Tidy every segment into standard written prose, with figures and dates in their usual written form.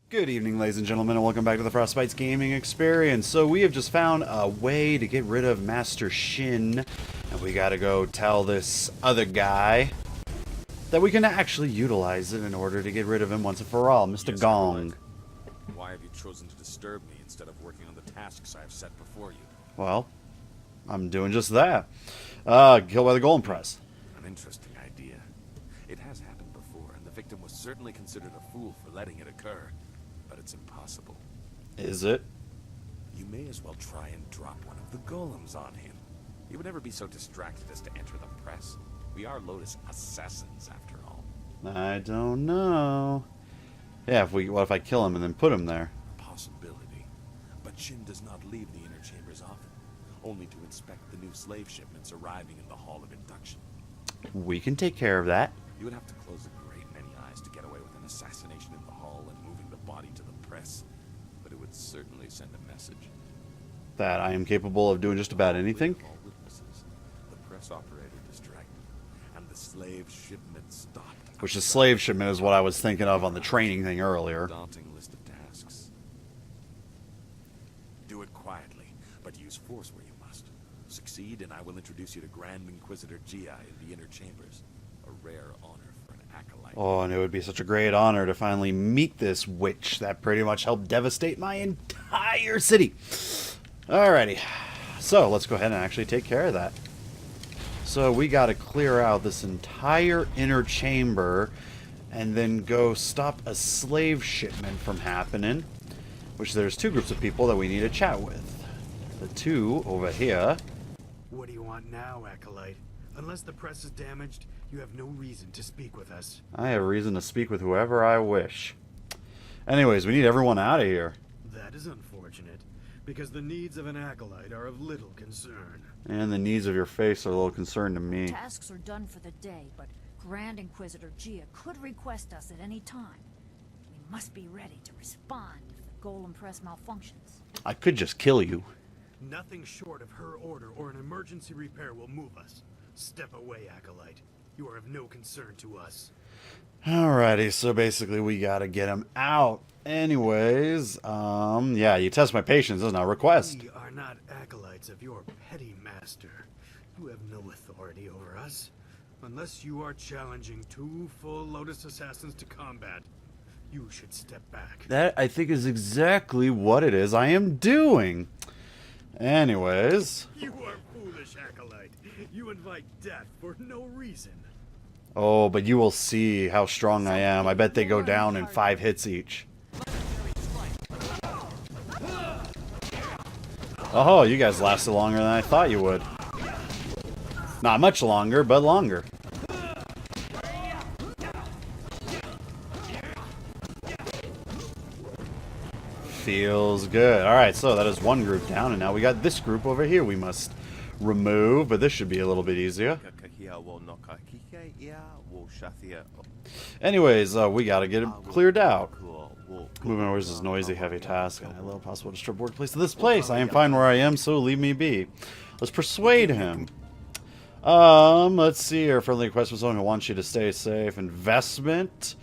Good evening, ladies and gentlemen, and welcome back to the FrostBytez gaming experience. So we have just found a way to get rid of Master Shin, and we gotta go tell this other guy that we can actually utilize it in order to get rid of him once and for all, Mr. Yes, Gong. why have you chosen to disturb me instead of working on the tasks I have set before you? Well, I'm doing just that. Killed by the golem press. An interesting idea. It has happened before, and the victim was certainly considered a fool for letting it occur. But it's impossible. Is it? You may as well try and drop one of the golems on him. He would never be so distracted as to enter the press. We are Lotus assassins, after all. I don't know. Yeah, what if I kill him and then put him there? Possibility. But Shin does not leave the inner chambers often, only to inspect the new slave shipments arriving in the Hall of Induction. We can take care of that. You would have to close a great many eyes to get away with an assassination in the hall and moving the body to the press, but it would certainly send a message. That I am capable of doing just about anything. All witnesses, the press operator distracted, and the slave shipment stopped. Which the slave shipment is what I was thinking of on the training thing earlier. Daunting list of tasks. Do it quietly, but use force where you must. Succeed, and I will introduce you to Grand Inquisitor Gia in the inner chambers. A rare honor for an acolyte. Oh, and it would be such a great honor to finally meet this witch that pretty much helped devastate my entire city. Alrighty, so let's go ahead and actually take care of that. So we got to clear out this entire inner chamber and then go stop a slave shipment from happening, which there's two groups of people that we need to chat with. The two over here. What do you want now, Acolyte? Unless the press is damaged, you have no reason to speak with us. I have reason to speak with whoever I wish. Anyways, we need everyone out of here. That is unfortunate, because the needs of an Acolyte are of little concern. And the needs of your face are a little concern to me. Tasks are done for the day, but Grand Inquisitor Gia could request us at any time. We must be ready to respond if the golem press malfunctions. I could just kill you. Nothing short of her order or an emergency repair will move us. Step away, Acolyte. You are of no concern to us. Alrighty, so basically we gotta get him out. Anyways, yeah, you test my patience is not a request. We are not Acolytes of your petty master. You have no authority over us. Unless you are challenging two full Lotus assassins to combat, you should step back. That, I think, is exactly what it is I am doing. Anyways. You are foolish, Acolyte. You invite death for no reason. Oh, but you will see how strong I am. I bet they go down in 5 hits each. Oh, you guys lasted longer than I thought you would. Not much longer, but longer. Feels good. Alright, so that is one group down, and now we got this group over here we must remove, but this should be a little bit easier. Anyways, we gotta get it cleared out. Moving over is this noisy, heavy task, and I little possible to strip workplace to this place. I am fine where I am, so leave me be. Let's persuade him. Let's see here. Friendly request from someone who wants you to stay safe. Investment.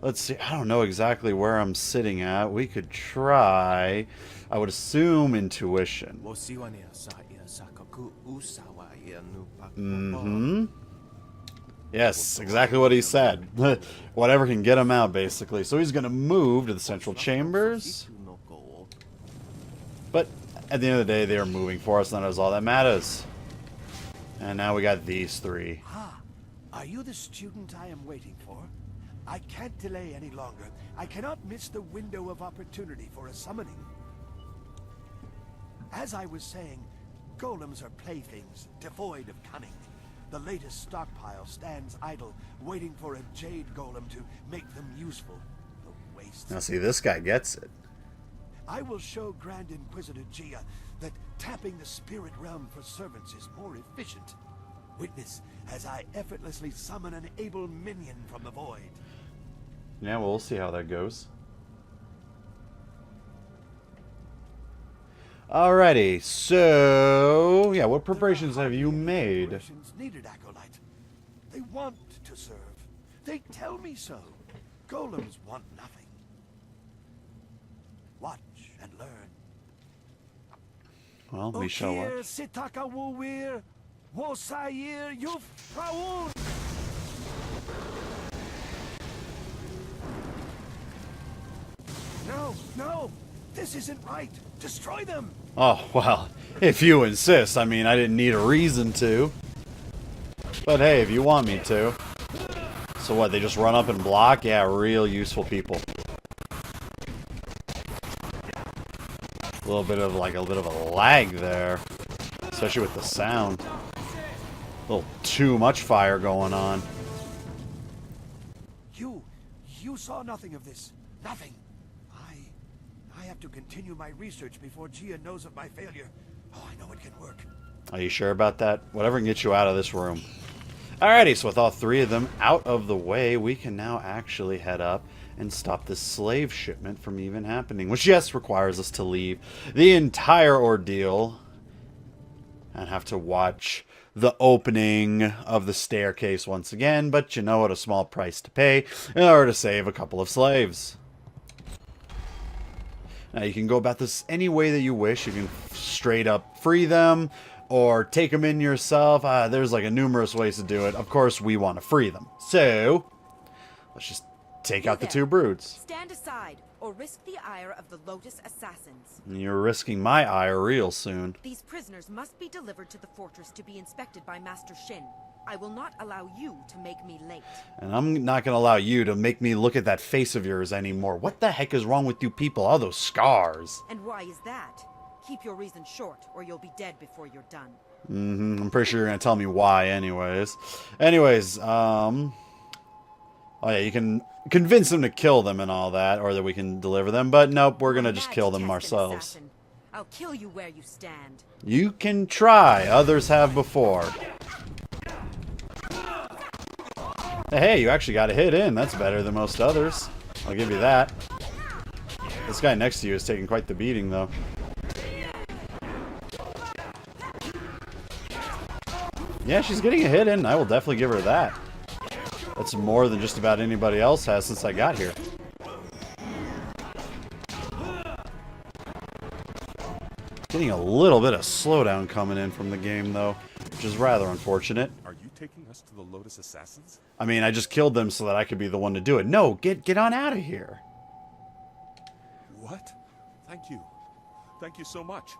Let's see. I don't know exactly where I'm sitting at. We could try. I would assume intuition. Mm-hmm. Yes, exactly what he said. Whatever can get him out, basically. So he's going to move to the central chambers. But at the end of the day, they are moving for us, and that is all that matters. And now we got these three. Ah, are you the student I am waiting for? I can't delay any longer. I cannot miss the window of opportunity for a summoning. As I was saying, golems are playthings, devoid of cunning. The latest stockpile stands idle, waiting for a Jade golem to make them useful. The waste. Now see, this guy gets it. I will show Grand Inquisitor Gia that tapping the spirit realm for servants is more efficient. Witness as I effortlessly summon an able minion from the void. Yeah, well, we'll see how that goes. Alrighty, so yeah, what preparations have you made? Preparations needed, Acolyte. They want to serve. They tell me so. Golems want nothing. Watch and learn. Well, we shall Okir watch. Sitaka Wowir, Wosair Yuf Praun. No, no, this isn't right. Destroy them. Oh, well, if you insist. I mean, I didn't need a reason to. But hey, if you want me to. So what, they just run up and block? Yeah, real useful people. A little bit of a lag there. Especially with the sound. A little too much fire going on. You saw nothing of this. Nothing. I have to continue my research before Gia knows of my failure. Oh, I know it can work. Are you sure about that? Whatever can get you out of this room. Alrighty, so with all three of them out of the way, we can now actually head up and stop this slave shipment from even happening. Which, yes, requires us to leave the entire ordeal and have to watch the opening of the staircase once again. But you know what, a small price to pay in order to save a couple of slaves. Now, you can go about this any way that you wish. You can straight up free them or take them in yourself. There's like numerous ways to do it. Of course, we want to free them. So, let's just take out the two broods. Stand aside or risk the ire of the Lotus Assassins. You're risking my ire real soon. These prisoners must be delivered to the fortress to be inspected by Master Shin. I will not allow you to make me late. And I'm not going to allow you to make me look at that face of yours anymore. What the heck is wrong with you people? All those scars. And why is that? Keep your reason short, or you'll be dead before you're done. I'm pretty sure you're going to tell me why anyways. Oh yeah, you can convince them to kill them and all that, or that we can deliver them. But nope, we're going to just kill them ourselves. Assassin. I'll kill you where you stand. You can try. Others have before. Hey, you actually got a hit in. That's better than most others. I'll give you that. This guy next to you is taking quite the beating, though. Yeah, she's getting a hit in. I will definitely give her that. That's more than just about anybody else has since I got here. Getting a little bit of slowdown coming in from the game, though, which is rather unfortunate. Are you taking us to the Lotus Assassins? I mean, I just killed them so that I could be the one to do it. No, get on out of here. What? Thank you. Thank you so much.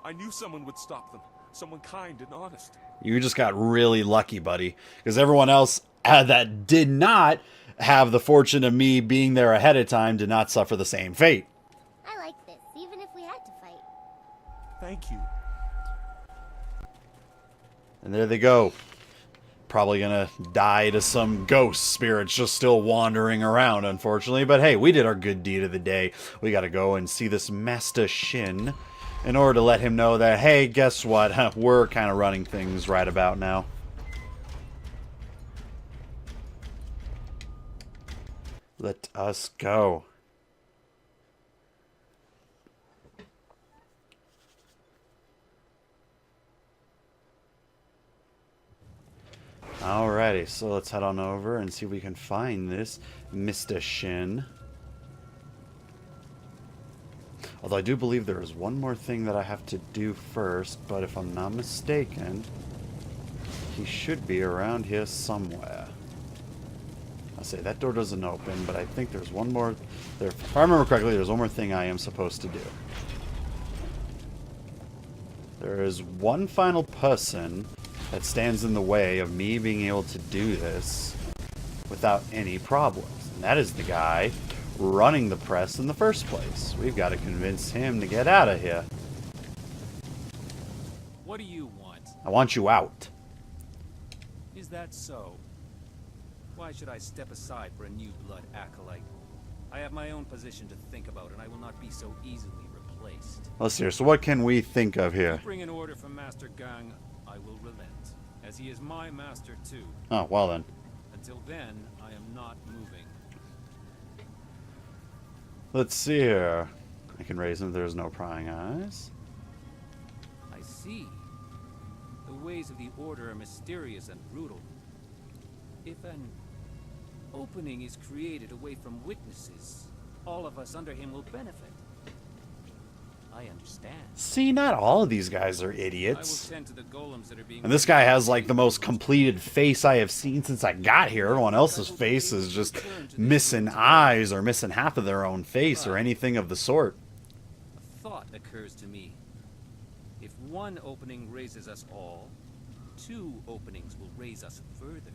I knew someone would stop them. Someone kind and honest. You just got really lucky, buddy. Because everyone else that did not have the fortune of me being there ahead of time did not suffer the same fate. I like this, even if we had to fight. Thank you. And there they go. Probably gonna die to some ghost spirits just still wandering around, unfortunately. But hey, we did our good deed of the day. We gotta go and see this Master Shin in order to let him know that, hey, guess what? We're kind of running things right about now. Let us go. Alrighty, so let's head on over and see if we can find this Mr. Shin. Although I do believe there is one more thing that I have to do first, but if I'm not mistaken, he should be around here somewhere. I'll say that door doesn't open, but I think there's one more. If I remember correctly, there's one more thing I am supposed to do. There is one final person that stands in the way of me being able to do this without any problems. And that is the guy running the press in the first place. We've got to convince him to get out of here. What do you want? I want you out. Is that so? Why should I step aside for a new blood acolyte? I have my own position to think about, and I will not be so easily replaced. Let's see here. So what can we think of here? Bring an order from Master Gang, I will relent, as he is my master too. Oh, well then. Until then, I am not moving. Let's see here. I can raise him if there's no prying eyes. I see. The ways of the Order are mysterious and brutal. If an opening is created away from witnesses, all of us under him will benefit. I understand. See, not all of these guys are I will idiots. tend to the golems that are being... And this guy has like the most completed face I have seen since I got here. Everyone else's face is just missing eyes or missing half of their own face or anything of the sort. A thought occurs to me. If one opening raises us all, 2 openings will raise us further.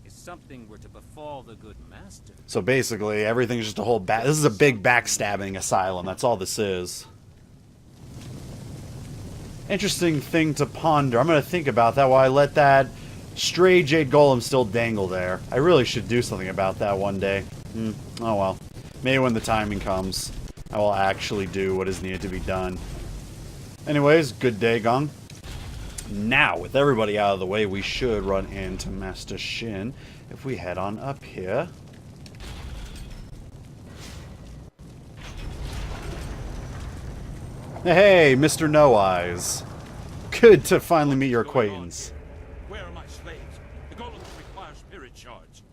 If something were to befall the good master... So basically, everything's just a whole back. This is a big backstabbing asylum. That's all this is. Interesting thing to ponder. I'm going to think about that while I let that stray Jade Golem still dangle there. I really should do something about that one day. Oh well. Maybe when the timing comes, I will actually do what is needed to be done. Anyways, good day, Gong. Now, with everybody out of the way, we should run into Master Shin if we head on up here. Hey, Mr. No Eyes. Good to finally meet your acquaintance. Where are my slaves? The golems require spirit shards.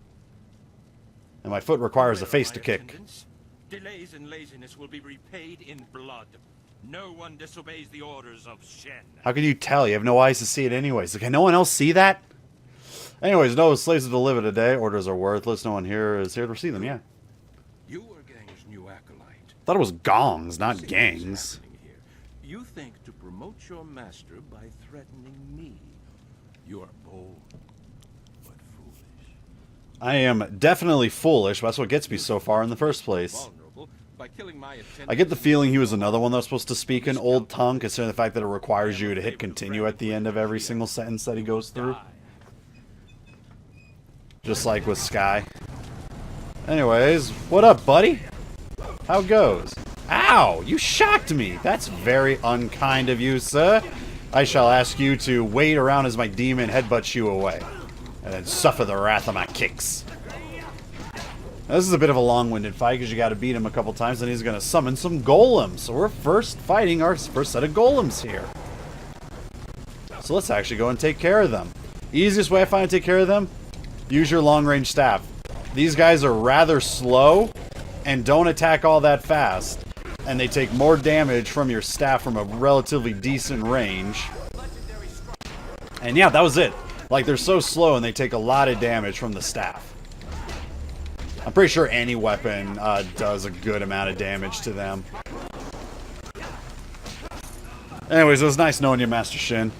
And my foot requires a face to kick. Delays and laziness will be repaid in blood. No one disobeys the orders of Shen. How can you tell? You have no eyes to see it anyways. Can no one else see that? Anyways, no slaves to deliver today. Orders are worthless. No one here is here to receive them, yeah. You are Gang's new acolyte. Thought it was gongs, not gangs. You think to promote your master by threatening me. You are bold, but foolish. I am definitely foolish, but that's what gets me so far in the first place. I get the feeling he was another one that was supposed to speak in Old Tongue, considering the fact that it requires you to hit continue at the end of every single sentence that he goes through. Just like with Sky. Anyways, what up, buddy? How goes? Ow! You shocked me! That's very unkind of you, sir. I shall ask you to wait around as my demon headbutts you away. And then suffer the wrath of my kicks. Now, this is a bit of a long-winded fight because you got to beat him a couple times, and he's going to summon some golems. So we're first fighting our first set of golems here. So let's actually go and take care of them. Easiest way I find to take care of them, use your long-range staff. These guys are rather slow and don't attack all that fast. And they take more damage from your staff from a relatively decent range. And yeah, that was it. Like, they're so slow and they take a lot of damage from the staff. I'm pretty sure any weapon does a good amount of damage to them. Anyways, it was nice knowing you, Master Shin.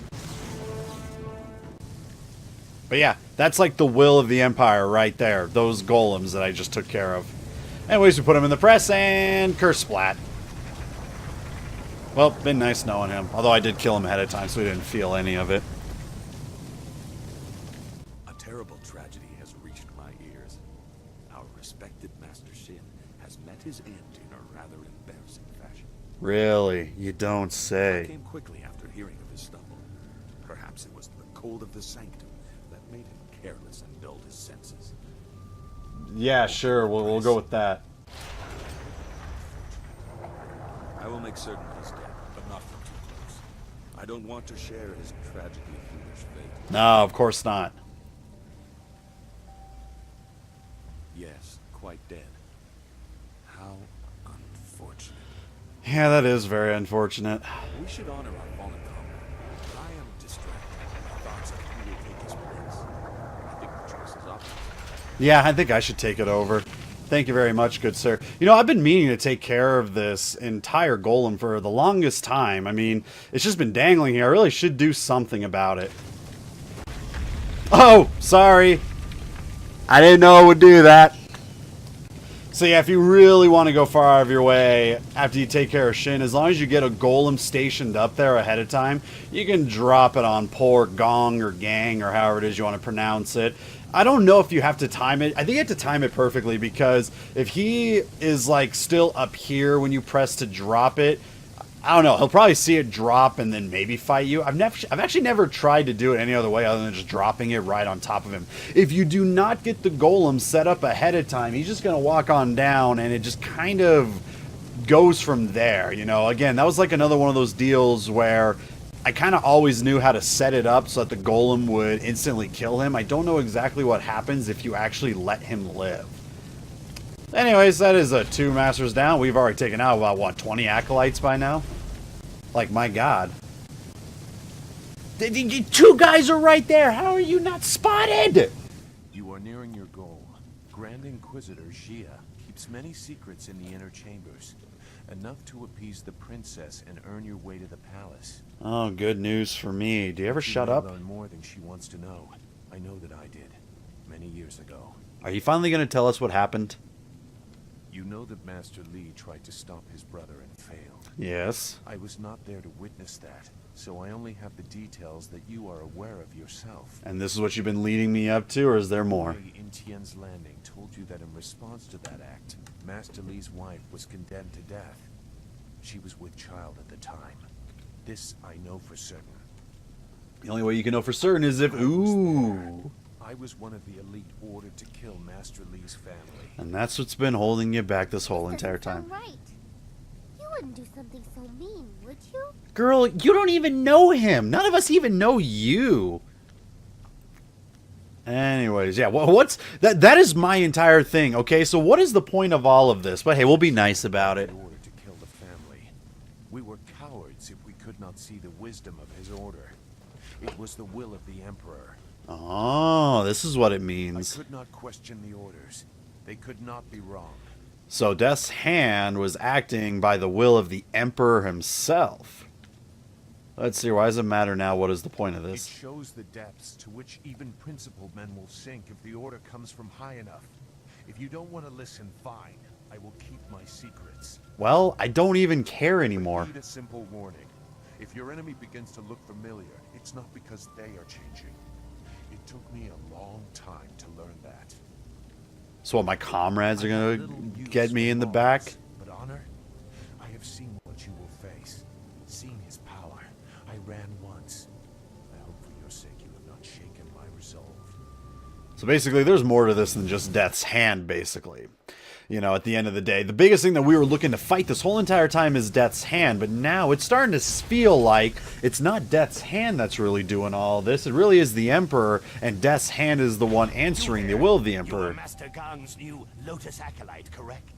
But yeah, that's like the will of the Empire right there. Those golems that I just took care of. Anyways, we put him in the press and curse splat. Well, been nice knowing him. Although I did kill him ahead of time, so we didn't feel any of it. A terrible tragedy has reached my ears. Our respected Master Shin has met his end in a rather embarrassing fashion. Really? You don't say. I came quickly after hearing of his stumble. Perhaps it was the cold of the sanctum that made him careless and dulled his senses. Yeah, sure. We'll go with that. I will make certain he's dead, but not from too close. I don't want to share his tragically foolish fate. No, of course not. Yes, quite dead. How unfortunate. Yeah, that is very unfortunate. We should honor our fallen comrade. But I am distracted by thoughts of who will take his place. I think the choice is obvious. Yeah, I think I should take it over. Thank you very much, good sir. You know, I've been meaning to take care of this entire golem for the longest time. I mean, it's just been dangling here. I really should do something about it. Oh, sorry. I didn't know it would do that. So yeah, if you really want to go far out of your way after you take care of Shin, as long as you get a golem stationed up there ahead of time, you can drop it on poor Gong or Gang or however it is you want to pronounce it. I don't know if you have to time it. I think you have to time it perfectly, because if he is like still up here when you press to drop it, I don't know. He'll probably see it drop and then maybe fight you. I've actually never tried to do it any other way other than just dropping it right on top of him. If you do not get the golem set up ahead of time, he's just going to walk on down and it just kind of goes from there. You know, again, that was like another one of those deals where I kind of always knew how to set it up so that the golem would instantly kill him. I don't know exactly what happens if you actually let him live. Anyways, that is 2 masters down. We've already taken out about, what, 20 acolytes by now? Like, my god. 2 guys are right there! How are you not spotted? You are nearing your goal. Grand Inquisitor Jia keeps many secrets in the inner chambers. Enough to appease the princess and earn your way to the palace. Oh, good news for me. Do you ever shut may up? learn more than she wants to know. I know that I did. Many years ago. Are you finally going to tell us what happened? You know that Master Li tried to stop his brother and failed. Yes. I was not there to witness that, so I only have the details that you are aware of yourself. And this is what you've been leading me up to, or is there more? In Tien's Landing told you that in response to that act, Master Li's wife was condemned to death. She was with child at the time. This I know for certain. The only way you can know for certain is if... Ooh. I was one of the elite ordered to kill Master Li's family. And that's what's been holding you back this whole That entire doesn't time. sound right. You wouldn't do something so mean, would you? Girl, you don't even know him. None of us even know you. Anyways, yeah, what's... That is my entire thing, okay? So what is the point of all of this? But hey, we'll be nice about it. In order to kill the family. We were cowards if we could not see the wisdom of his order. It was the will of the Emperor. Oh, this is what it I means. could not question the orders. They could not be wrong. So Death's Hand was acting by the will of the Emperor himself. Let's see, why does it matter now? What is the point of It this? shows the depths to which even principled men will sink if the order comes from high enough. If you don't want to listen, fine. I will keep my secrets. Well, I don't even care anymore. Need a simple warning. If your enemy begins to look familiar, it's not because they are changing. It took me a long time to learn that. So what, my comrades are I have gonna little use get me for in the laws, back? But honor, I have seen what you will face. Seen his power. I ran once. I hope for your sake you have not shaken my resolve. So basically, there's more to this than just Death's Hand, basically. You know, at the end of the day, the biggest thing that we were looking to fight this whole entire time is Death's Hand, but now it's starting to feel like it's not Death's Hand that's really doing all this. It really is the Emperor, and Death's Hand is the one answering the will of the You Emperor. are Master Gong's new Lotus Acolyte, correct?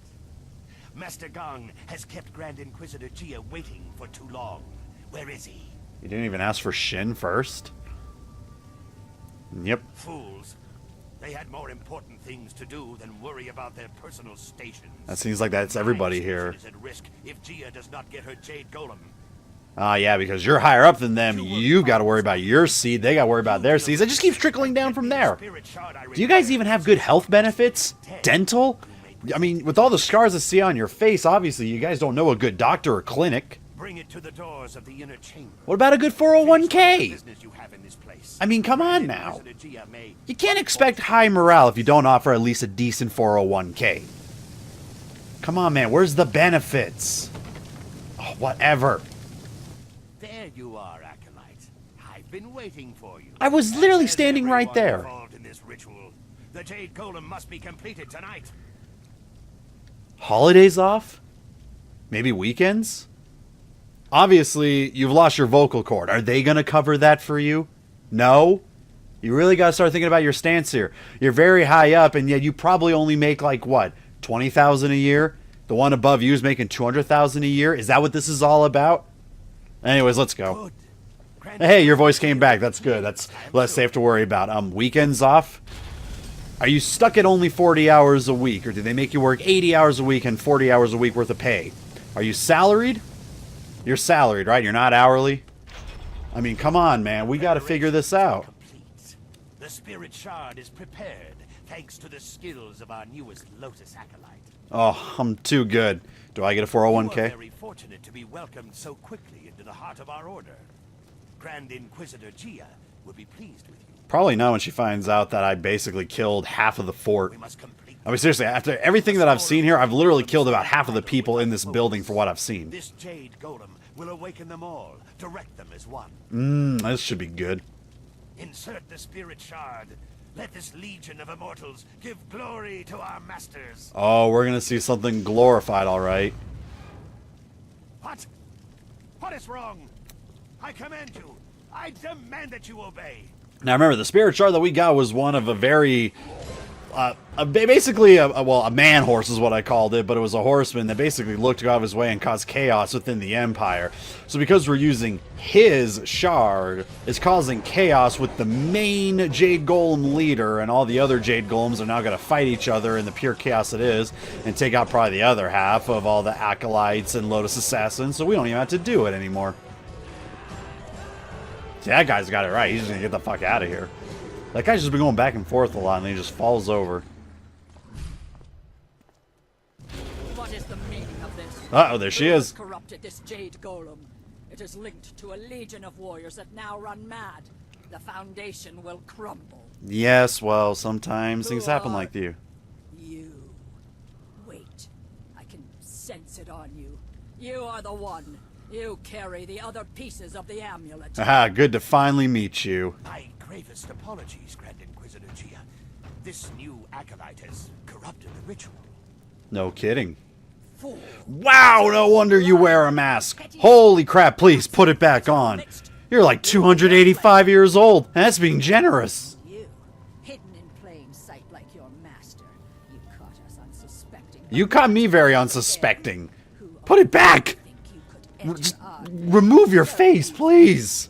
Master Gong has kept Grand Inquisitor Jia waiting for too long. Where is he? You didn't even ask for Shin first? Yep. Fools. They had more important things to do than worry about their personal stations. That seems like that's everybody here. Is at risk if Jia does not get her Jade Golem. Ah, yeah, because you're higher up than them. You've got to worry about your seed. They got to worry about their seeds. It just keeps trickling down from there. Do you guys even have good health benefits? Dental? I mean, with all the scars I see on your face, obviously you guys don't know a good doctor or clinic. Bring it to the doors of the inner chamber. What about a good 401k? I mean, come on now. You can't expect high morale if you don't offer at least a decent 401k. Come on, man. Where's the benefits? Oh, whatever. There you are, Acolyte. I've been waiting for you. I was literally standing right Everyone there. involved in this ritual. The Jade Golem must be completed tonight. Holidays off? Maybe weekends? Obviously, you've lost your vocal cord. Are they going to cover that for you? No? You really got to start thinking about your stance here. You're very high up, and yet you probably only make, like, what, $20,000 a year? The one above you is making $200,000 a year? Is that what this is all about? Anyways, let's go. Hey, your voice came back. That's good. That's less safe to worry about. Weekends off? Are you stuck at only 40 hours a week, or do they make you work 80 hours a week and 40 hours a week worth of pay? Are you salaried? You're salaried, right? You're not hourly? I mean, come on, man. We got to figure this out. The Spirit Shard is prepared, thanks to the skills of our newest Lotus Acolyte. Oh, I'm too good. Do I get a You are 401k? very fortunate to be welcomed so quickly into the heart of our order. Grand Inquisitor Jia will be pleased with you. Probably not when she finds out that I basically killed half of the fort. We must complete. I mean, seriously, after everything that I've seen here, I've literally killed about half of the people in this building for what I've seen. This Jade Golem will awaken them all, direct them as one. This should be good. Insert the Spirit Shard. Let this legion of immortals give glory to our masters. Oh, we're going to see something glorified, all right. What? What is wrong? I command you. I demand that you obey. Now remember, the spirit shard that we got was one of a very basically a man horse is what I called it, but it was a horseman that basically looked to go out of his way and cause chaos within the Empire. So because we're using his shard, it's causing chaos with the main Jade Golem leader, and all the other Jade Golems are now going to fight each other in the pure chaos it is, and take out probably the other half of all the Acolytes and Lotus Assassins, so we don't even have to do it anymore. See, that guy's got it right. He's just going to get the fuck out of here. That guy's just been going back and forth a lot, and then he just falls over. What is the meaning of this? Uh-oh, there she is. Who has corrupted this Jade Golem? It is linked to a legion of warriors that now run mad. The Foundation will crumble. Yes, well, sometimes things happen like you. You. Wait. I can sense it on you. You are the one. You carry the other pieces of the amulet. Aha, good to finally meet you. My gravest apologies, Grand Inquisitor Gia. This new acolyte has corrupted the ritual. No kidding. Wow, no wonder you wear a mask. Holy crap, please put it back on. You're like 285 years old, and that's being generous. You, hidden in plain sight like your master. You caught us unsuspecting. You caught me very unsuspecting. Put it back. Just remove your face, please.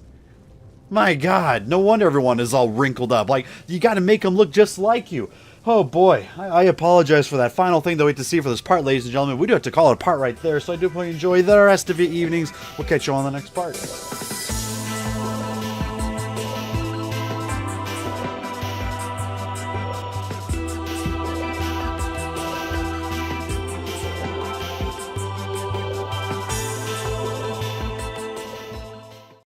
My God, no wonder everyone is all wrinkled up. Like, you got to make them look just like you. Oh boy, I apologize for that. Final thing that we have to see for this part, ladies and gentlemen. We do have to call it a part right there, so I do hope you enjoy the rest of your evenings. We'll catch you on the next part.